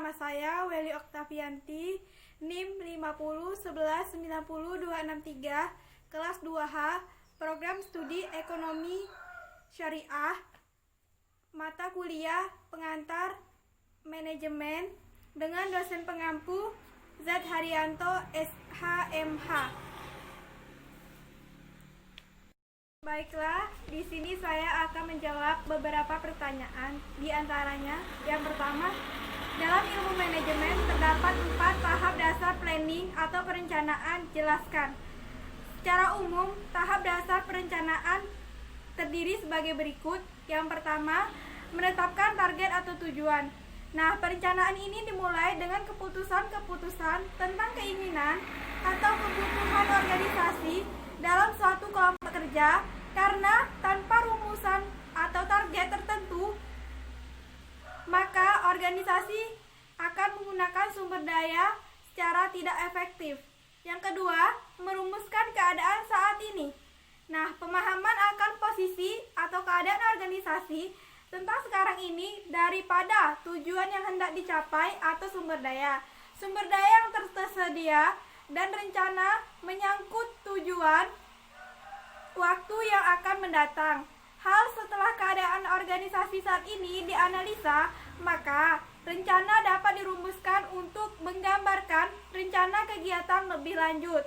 nama saya Welly Oktavianti, NIM 501190263, kelas 2H, Program Studi Ekonomi Syariah, mata kuliah pengantar manajemen dengan dosen pengampu Z. Haryanto, SHMH. Baiklah, di sini saya akan menjawab beberapa pertanyaan. Di antaranya, yang pertama, dalam ilmu manajemen terdapat 4 tahap dasar planning atau perencanaan. Jelaskan. Secara umum, tahap dasar perencanaan terdiri sebagai berikut. Yang pertama, menetapkan target atau tujuan. Nah, perencanaan ini dimulai dengan keputusan-keputusan tentang keinginan atau kebutuhan organisasi dalam suatu kelompok kerja, karena tanpa rumusan atau target tertentu, maka organisasi akan menggunakan sumber daya secara tidak efektif. Yang kedua, merumuskan keadaan saat ini. Nah, pemahaman akan posisi atau keadaan organisasi tentang sekarang ini daripada tujuan yang hendak dicapai atau sumber daya. Sumber daya yang tersedia dan rencana menyangkut tujuan waktu yang akan mendatang. Hal setelah keadaan organisasi saat ini dianalisa, maka rencana dapat dirumuskan untuk menggambarkan rencana kegiatan lebih lanjut.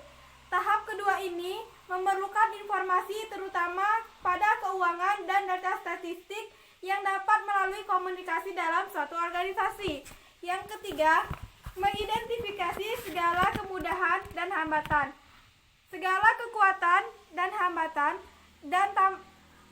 Tahap kedua ini memerlukan informasi terutama pada keuangan dan data statistik yang dapat melalui komunikasi dalam suatu organisasi. Yang ketiga, mengidentifikasi segala kemudahan dan hambatan. Segala kekuatan dan hambatan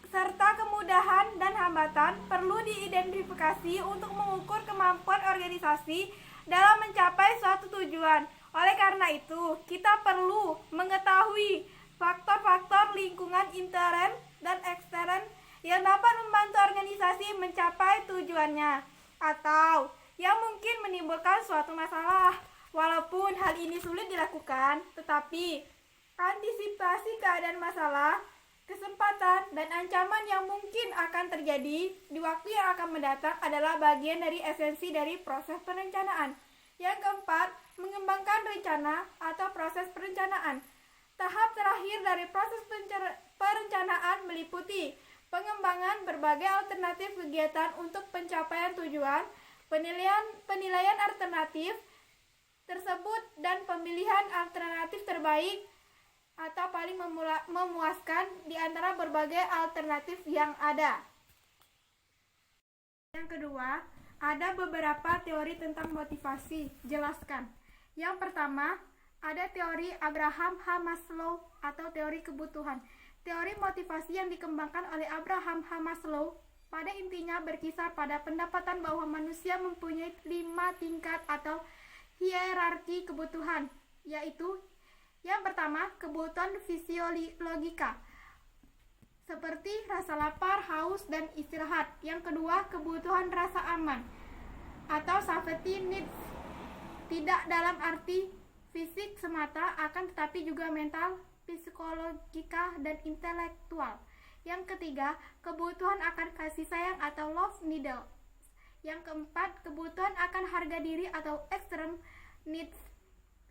serta kemudahan dan hambatan perlu diidentifikasi untuk mengukur kemampuan organisasi dalam mencapai suatu tujuan. Oleh karena itu, kita perlu mengetahui faktor-faktor lingkungan intern dan ekstern yang dapat membantu organisasi mencapai tujuannya atau yang mungkin menimbulkan suatu masalah. Walaupun hal ini sulit dilakukan, tetapi antisipasi keadaan masalah, kesempatan, dan ancaman yang mungkin akan terjadi di waktu yang akan mendatang adalah bagian dari esensi dari proses perencanaan. Yang keempat, mengembangkan rencana atau proses perencanaan. Tahap terakhir dari proses perencanaan meliputi pengembangan berbagai alternatif kegiatan untuk pencapaian tujuan, penilaian alternatif tersebut, dan pemilihan alternatif terbaik atau paling memuaskan di antara berbagai alternatif yang ada. Yang kedua, ada beberapa teori tentang motivasi. Jelaskan. Yang pertama, ada teori Abraham H. Maslow atau teori kebutuhan. Teori motivasi yang dikembangkan oleh Abraham H. Maslow pada intinya berkisar pada pendapatan bahwa manusia mempunyai 5 tingkat atau hierarki kebutuhan, yaitu yang pertama, kebutuhan fisiologika seperti rasa lapar, haus, dan istirahat. Yang kedua, kebutuhan rasa aman atau safety needs, tidak dalam arti fisik semata, akan tetapi juga mental, psikologika, dan intelektual. Yang ketiga, kebutuhan akan kasih sayang atau love needs. Yang keempat, kebutuhan akan harga diri atau extreme needs,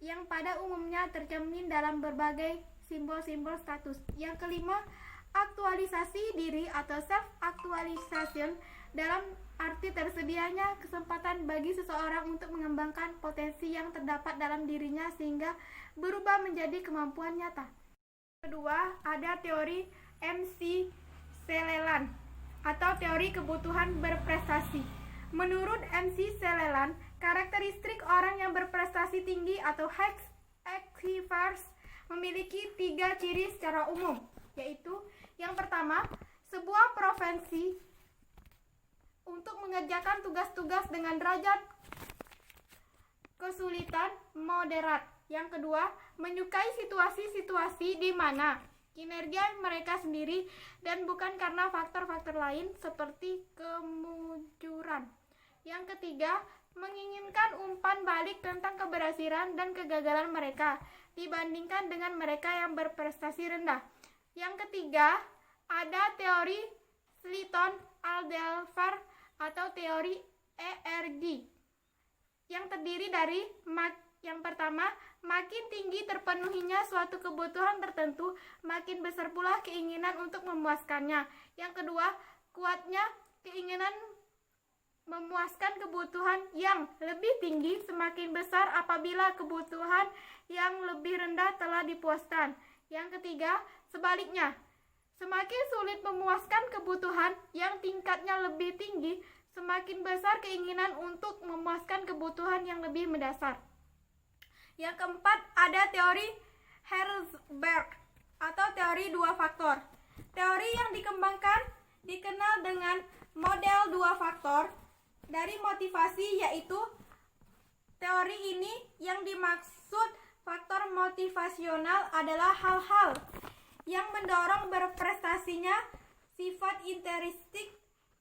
yang pada umumnya tercermin dalam berbagai simbol-simbol status. Yang kelima, aktualisasi diri atau self-actualization, dalam arti tersedianya kesempatan bagi seseorang untuk mengembangkan potensi yang terdapat dalam dirinya sehingga berubah menjadi kemampuan nyata. Kedua, ada teori MC Selelan atau teori kebutuhan berprestasi. Menurut MC Selelan, karakteristik orang yang berprestasi tinggi atau high achievers memiliki 3 ciri secara umum, yaitu yang pertama, sebuah profesi untuk mengerjakan tugas-tugas dengan derajat kesulitan moderat. Yang kedua, menyukai situasi-situasi di mana kinerja mereka sendiri dan bukan karena faktor-faktor lain seperti kemujuran. Yang ketiga, menginginkan umpan balik tentang keberhasilan dan kegagalan mereka dibandingkan dengan mereka yang berprestasi rendah. Yang ketiga, ada teori Slayton-Alderfer atau teori ERG yang terdiri dari yang pertama, makin tinggi terpenuhinya suatu kebutuhan tertentu, makin besar pula keinginan untuk memuaskannya. Yang kedua, kuatnya keinginan memuaskan kebutuhan yang lebih tinggi semakin besar apabila kebutuhan yang lebih rendah telah dipuaskan. Yang ketiga, sebaliknya, semakin sulit memuaskan kebutuhan yang tingkatnya lebih tinggi, semakin besar keinginan untuk memuaskan kebutuhan yang lebih mendasar. Yang keempat, ada teori Herzberg atau teori dua faktor. Teori yang dikembangkan dikenal dengan model dua faktor dari motivasi, yaitu teori ini yang dimaksud faktor motivasional adalah hal-hal yang mendorong berprestasinya sifat intrinsik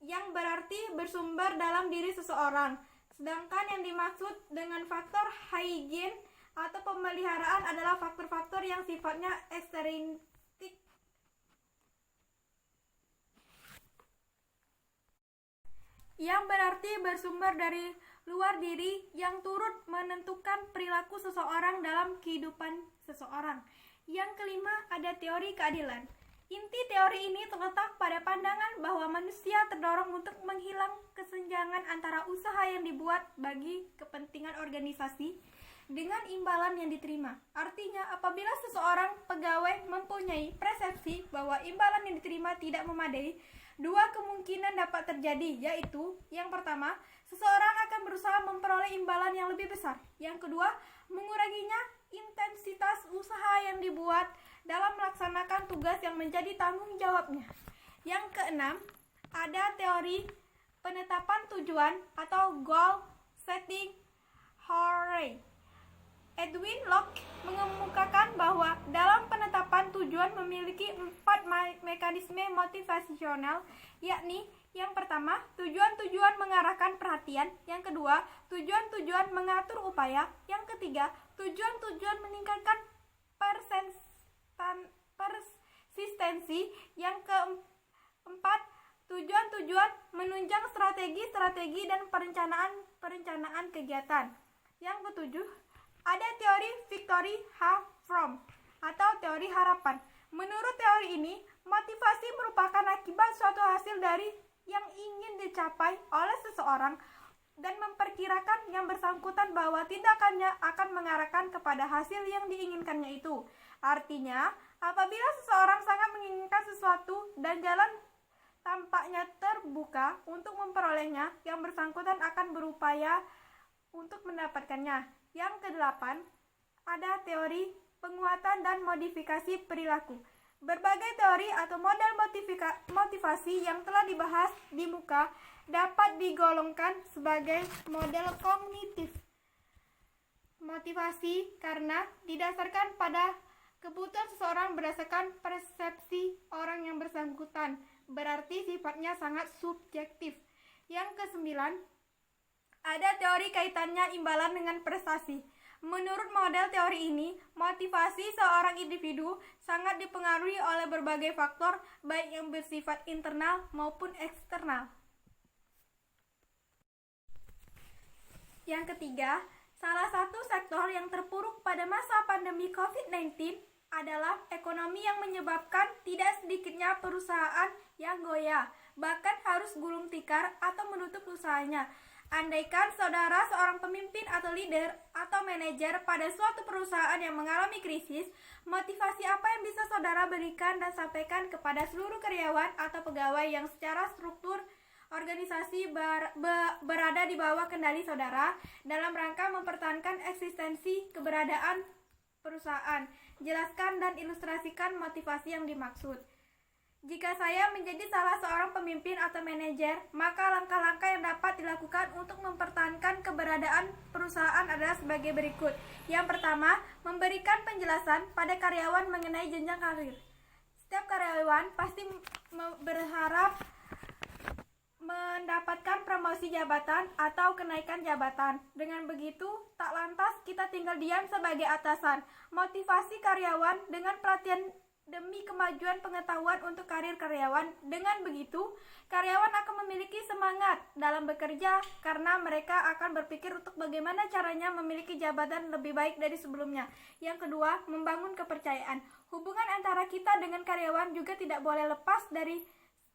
yang berarti bersumber dalam diri seseorang. Sedangkan yang dimaksud dengan faktor hygiene atau pemeliharaan adalah faktor-faktor yang sifatnya ekstrinsik yang berarti bersumber dari luar diri yang turut menentukan perilaku seseorang dalam kehidupan seseorang. Yang kelima, ada teori keadilan. Inti teori ini terletak pada pandangan bahwa manusia terdorong untuk menghilang kesenjangan antara usaha yang dibuat bagi kepentingan organisasi dengan imbalan yang diterima. Artinya, apabila seseorang pegawai mempunyai persepsi bahwa imbalan yang diterima tidak memadai, dua kemungkinan dapat terjadi, yaitu yang pertama, seseorang akan berusaha memperoleh imbalan yang lebih besar. Yang kedua, menguranginya intensitas usaha yang dibuat dalam melaksanakan tugas yang menjadi tanggung jawabnya. Yang keenam, ada teori penetapan tujuan atau goal setting theory. Edwin Locke mengemukakan bahwa dalam penetapan tujuan memiliki 4 mekanisme motivasional, yakni yang pertama, tujuan-tujuan mengarahkan perhatian. Yang kedua, tujuan-tujuan mengatur upaya. Yang ketiga, tujuan-tujuan meningkatkan persistensi. Yang keempat, tujuan-tujuan menunjang strategi-strategi dan perencanaan kegiatan. Yang ketujuh, ada teori Victory H. Fromm atau teori harapan. Menurut teori ini, motivasi merupakan akibat suatu hasil dari yang ingin dicapai oleh seseorang dan memperkirakan yang bersangkutan bahwa tindakannya akan mengarahkan kepada hasil yang diinginkannya itu. Artinya, apabila seseorang sangat menginginkan sesuatu dan jalan tampaknya terbuka untuk memperolehnya, yang bersangkutan akan berupaya untuk mendapatkannya. Yang kedelapan, ada teori penguatan dan modifikasi perilaku. Berbagai teori atau model motivasi yang telah dibahas di muka dapat digolongkan sebagai model kognitif motivasi karena didasarkan pada kebutuhan seseorang berdasarkan persepsi orang yang bersangkutan. Berarti sifatnya sangat subjektif. Yang kesembilan, ada teori kaitannya imbalan dengan prestasi. Menurut model teori ini, motivasi seorang individu sangat dipengaruhi oleh berbagai faktor, baik yang bersifat internal maupun eksternal. Yang ketiga, salah satu sektor yang terpuruk pada masa pandemi COVID-19 adalah ekonomi yang menyebabkan tidak sedikitnya perusahaan yang goyah, bahkan harus gulung tikar atau menutup usahanya. Andaikan saudara seorang pemimpin atau leader atau manajer pada suatu perusahaan yang mengalami krisis, motivasi apa yang bisa saudara berikan dan sampaikan kepada seluruh karyawan atau pegawai yang secara struktur organisasi berada di bawah kendali saudara dalam rangka mempertahankan eksistensi keberadaan perusahaan? Jelaskan dan ilustrasikan motivasi yang dimaksud. Jika saya menjadi salah seorang pemimpin atau manajer, maka langkah-langkah yang dapat dilakukan untuk mempertahankan keberadaan perusahaan adalah sebagai berikut. Yang pertama, memberikan penjelasan pada karyawan mengenai jenjang karir. Setiap karyawan pasti berharap mendapatkan promosi jabatan atau kenaikan jabatan. Dengan begitu, tak lantas kita tinggal diam sebagai atasan. Motivasi karyawan dengan pelatihan demi kemajuan pengetahuan untuk karir karyawan. Dengan begitu, karyawan akan memiliki semangat dalam bekerja karena mereka akan berpikir untuk bagaimana caranya memiliki jabatan lebih baik dari sebelumnya. Yang kedua, membangun kepercayaan. Hubungan antara kita dengan karyawan juga tidak boleh lepas dari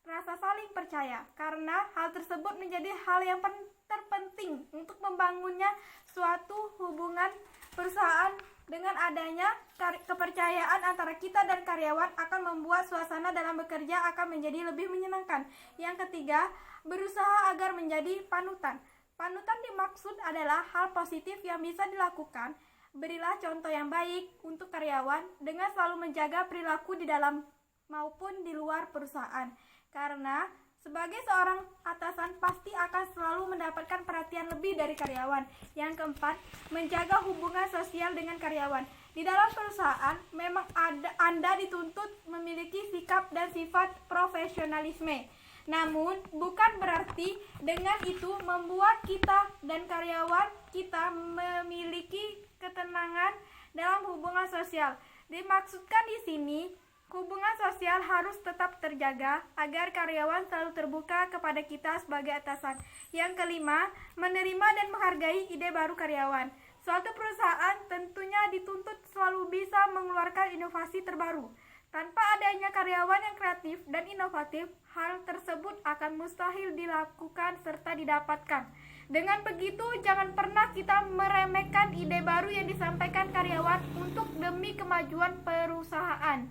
rasa saling percaya, karena hal tersebut menjadi hal yang terpenting untuk membangunnya suatu hubungan perusahaan. Dengan adanya kepercayaan antara kita dan karyawan akan membuat suasana dalam bekerja akan menjadi lebih menyenangkan. Yang ketiga, berusaha agar menjadi panutan. Panutan dimaksud adalah hal positif yang bisa dilakukan. Berilah contoh yang baik untuk karyawan dengan selalu menjaga perilaku di dalam maupun di luar perusahaan. Karena sebagai seorang atasan pasti akan selalu mendapatkan perhatian lebih dari karyawan. Yang keempat, menjaga hubungan sosial dengan karyawan. Di dalam perusahaan memang Anda dituntut memiliki sikap dan sifat profesionalisme. Namun, bukan berarti dengan itu membuat kita dan karyawan kita memiliki ketenangan dalam hubungan sosial. Dimaksudkan di sini, hubungan sosial harus tetap terjaga agar karyawan selalu terbuka kepada kita sebagai atasan. Yang kelima, menerima dan menghargai ide baru karyawan. Suatu perusahaan tentunya dituntut selalu bisa mengeluarkan inovasi terbaru. Tanpa adanya karyawan yang kreatif dan inovatif, hal tersebut akan mustahil dilakukan serta didapatkan. Dengan begitu, jangan pernah kita meremehkan ide baru yang disampaikan karyawan untuk demi kemajuan perusahaan.